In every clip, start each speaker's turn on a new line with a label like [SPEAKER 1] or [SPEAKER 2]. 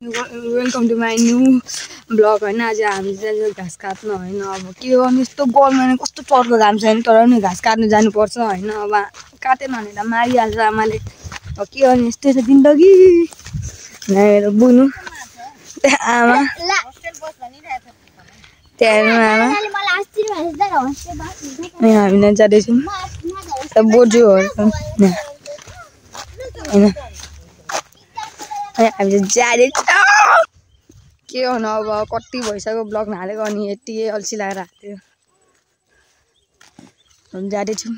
[SPEAKER 1] Welcome to my new blog हैन। आज हामी चाहिँ घाँस काट्न हैन। अब के गर्नु यस्तो गरममा कस्तो चर्को घाम छ हैन, तर पनि घाँस काट्नु जानुपर्छ हैन। अब काटेन भने त मारिहाल्छ आमाले। अब के गर्ने यस्तै छ जिन्दगी। मेरो बुनु आमा त्यहाँ आमा हामी जाँदैछौँ बोजूहरू हैन। हामी जाँदैछौँ के गर्नु अब कति भइसक्यो ब्लग नहालेको। अनि यति अल्छी लागेर हाल्थ्यो। हामी जाँदैछौँ।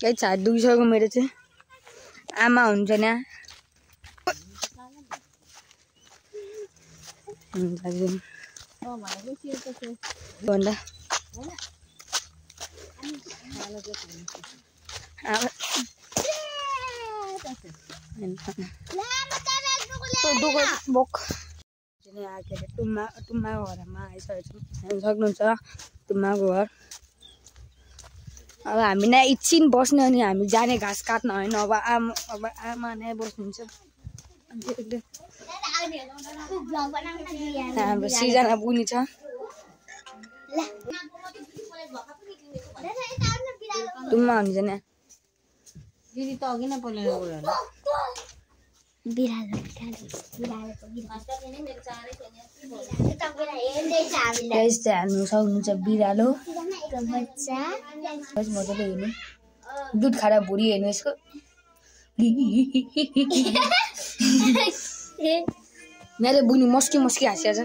[SPEAKER 1] केही छाड दुखिसक्यो मेरो चाहिँ। आमा हुन्छ नि भन्दा बोक तुम्माको घरमा आइसकेको छौँ। सक्नुहुन्छ तुम्माको घर। अब हामी नै एकछिन बस्ने अनि हामी जाने घाँस काट्न होइन। अब आमा नै बस्नुहुन्छ। हाम्रो सिजना बुनी छ। तुम्मा हुन्छ नि
[SPEAKER 2] दिदी त अघि नै पहिला गयो होला।
[SPEAKER 1] हाल्नु सक्नुहुन्छ बिरालो मजाले हेर्नु। दुध खाएर भुँडी हेर्नु यसको। मेरो बुनी मस्की मस्की हाँसिया छ।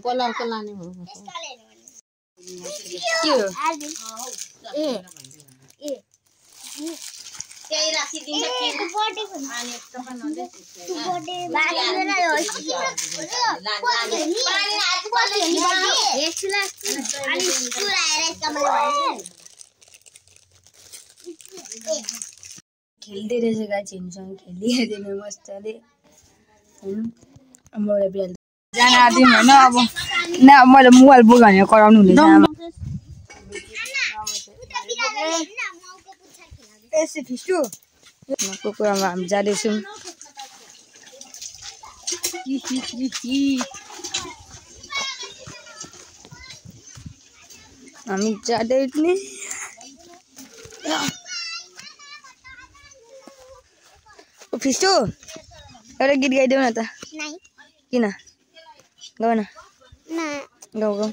[SPEAKER 2] पलाउको लाने हो
[SPEAKER 1] के हो
[SPEAKER 2] त्यही राखिदिन्छ कि
[SPEAKER 1] खेल्दै रहेछ गाछीहरूसँग खेलिदिएर मजाले जान आदिम होइन। अब न मैले मोबाइल बोक भनेर कराउनु हुँदैछ आमा। कुकुरमा हामी जाँदैछौँ। हामी जाँदै नि फिस्टो एउटा गीत गाइदेऊ न त। किन गाउ न। गाउ गाउ।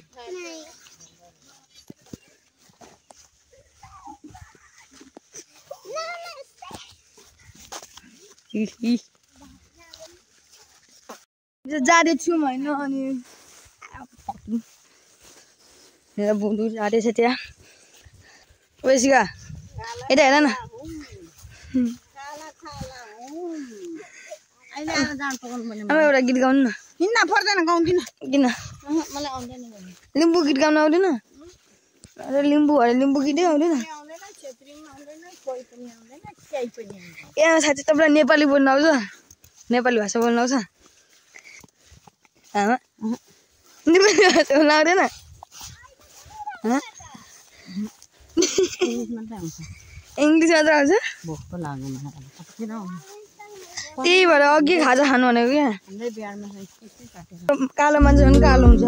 [SPEAKER 1] जाँदैछौँ होइन। अनि मेरो बुढु जाँदैछ त्यहाँ। ओसिका यता हेर न। एउटा गीत गाउनु न।
[SPEAKER 2] हिँड्न पर्दैन गाउँदिन।
[SPEAKER 1] किन
[SPEAKER 2] मलाई आउँदैन।
[SPEAKER 1] लिम्बू गीत गाउनु आउँदैन? अरे लिम्बू गीतै आउँदैन। ए साथी तपाईँलाई नेपाली बोल्नु आउँछ? नेपाली भाषा बोल्नु आउँछ? आमा नेपाली भाषा बोल्नु आउँदैन? इङ्ग्लिस मात्र आउँछ? त्यही भएर अघि खाजा खानु भनेको क्या। कालो मान्छे पनि कालो हुन्छ।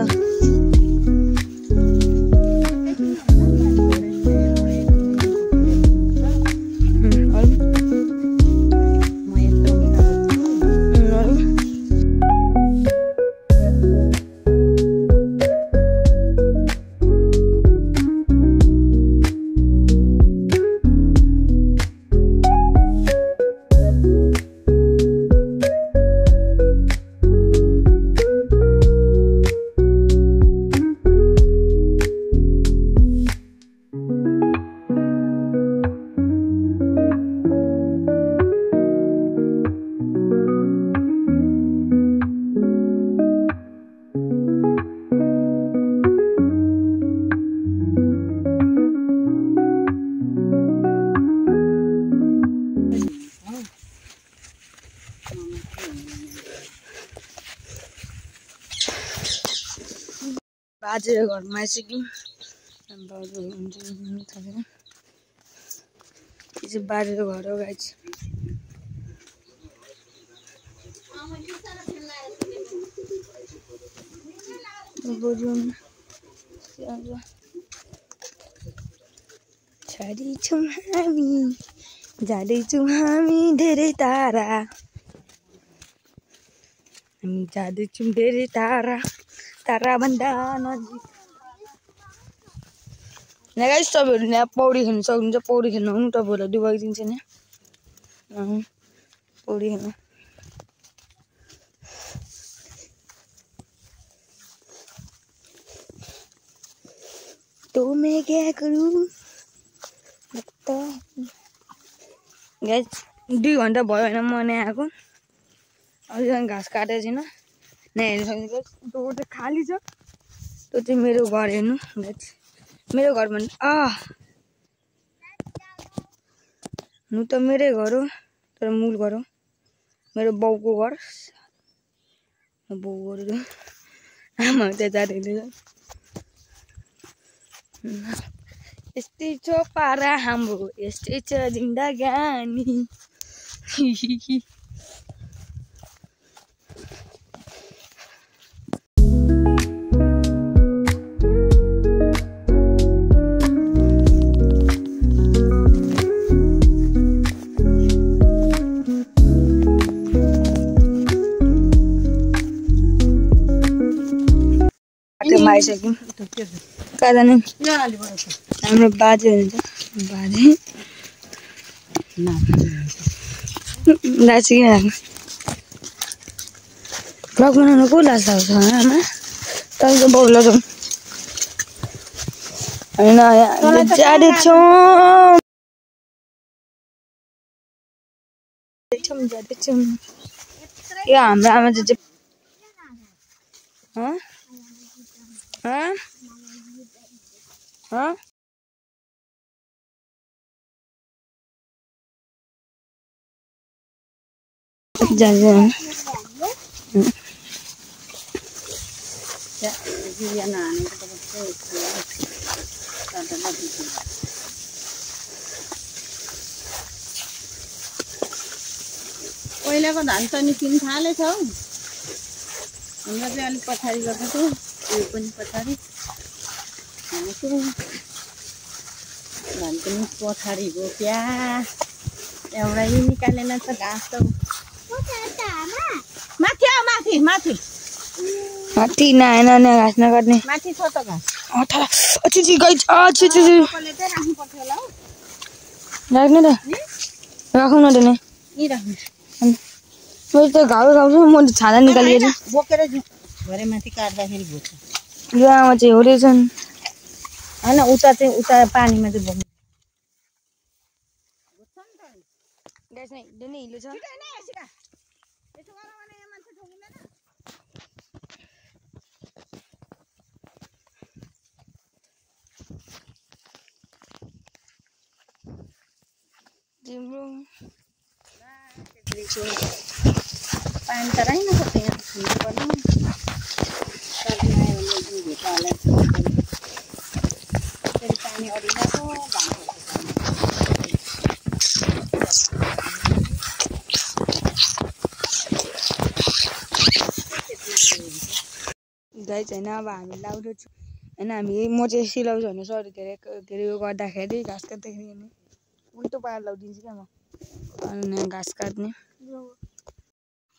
[SPEAKER 1] बाजे घरमा आइसक्यौँ बाबु हुन्छ थालेर यो चाहिँ बाजेको घर हो गाइस छाडिछौँ हामी जाँदैछौँ हामी धेरै टाढा हामी जाँदैछौँ धेरै टाढा टाढाभन्दा नजिक यहाँ गाइस तपाईँहरू यहाँ पौडी खेल्नु सक्नुहुन्छ पौडी खेल्नु आउनु तपाईँहरूलाई डुबाइदिन्छ नि पौडी खेल्नु तो मैं क्या करूँ गाइस 2 घन्टा भयो होइन म यहाँ आएको अझै घाँस काटेको छैन यहाँ हेर्नु सक्नुहुन्छ त्यो चाहिँ खाली छ त्यो चाहिँ मेरो घर हेर्नु गाइस मेरो घर भन्नु नु त मेरै घर हो तर मूल घर हो मेरो बाउको घर बाउहरू आमा त्यहाँ जाँदैछ यस्तै छ पारा हाम्रो यस्तै छ जिन्दगानी आइसक्यौँ कहाँ जाने हाम्रो बाजे हुनुहुन्छ बाजे नाची राख्नु ब्लग बनाउनु को लाज लाग्छ आमा तपाईँको बाउ लगाउँ होइन जाँदैछौँ यो हाम्रो आमा चाहिँ
[SPEAKER 2] पहिलाको धान त निस्किन थालेछ हौ हाम्रो चाहिँ अलिक पछाडि गएको थियो यो पनि पछाडि भनेको धान पनि पछाडि गयो क्या एउटै निकालेन त घाँस त माथि माथि माथि
[SPEAKER 1] माथि नआएन घाँस नकाट्ने
[SPEAKER 2] माथि छ त घाँस
[SPEAKER 1] राख्ने त राखौँ न त नै मैले त घाउ खाउँछु म त छाला निकालिएर
[SPEAKER 2] बोकेर भरे माथि काट्दाखेरि भोट
[SPEAKER 1] यो आमा चाहिँ होरेछन्
[SPEAKER 2] होइन उता चाहिँ उता पानीमा चाहिँ बोक्नु
[SPEAKER 1] हिलो छ
[SPEAKER 2] पानी त राइन सक्छ यहाँ खिच्नु पर्ने फेरि पानी अडिरहेको
[SPEAKER 1] गाई छैन अब हामी लाउँदैछौँ होइन हामी म चाहिँ सिलाउँछु भने सरी के अरे यो गर्दाखेरि घाँस काट्दाखेरि उल्टो पारेर लगाइदिन्छु क्या म अनि घाँस काट्ने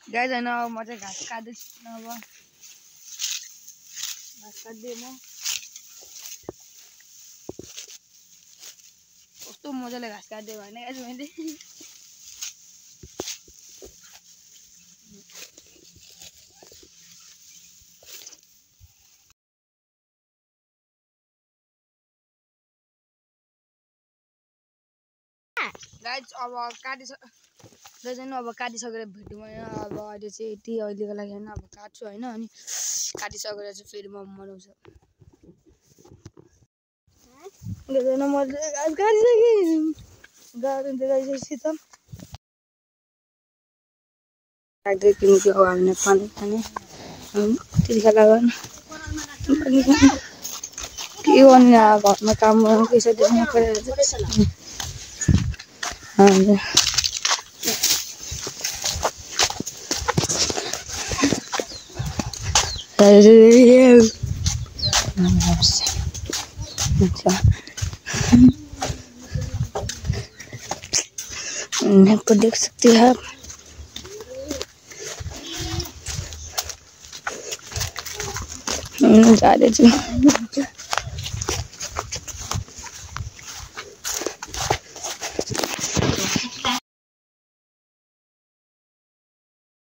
[SPEAKER 1] गाई छैन अब म चाहिँ घाँस काट्दैछु अब घाँस काट्दै म कस्तो मजाले घाँस काट्दै भने गाई मैले गाइस अब काटिसकेर भेट्नु भयो अब अहिले चाहिँ यति अहिलेको लागि होइन अब काट्छु होइन अनि काटिसकेर चाहिँ फेरि म बनाउँछु मैले घाँस काटिसकेँ गाह्रो हुन्छ गाइस लाग्दै किनकि अब हामीले पानी खाने त्यतिखेर लाग्दैन पानी खाने के गर्ने घरमा काम गर्नु पैसा दिनु परिरहेको को देख सकते हैं आप जा रहे थे।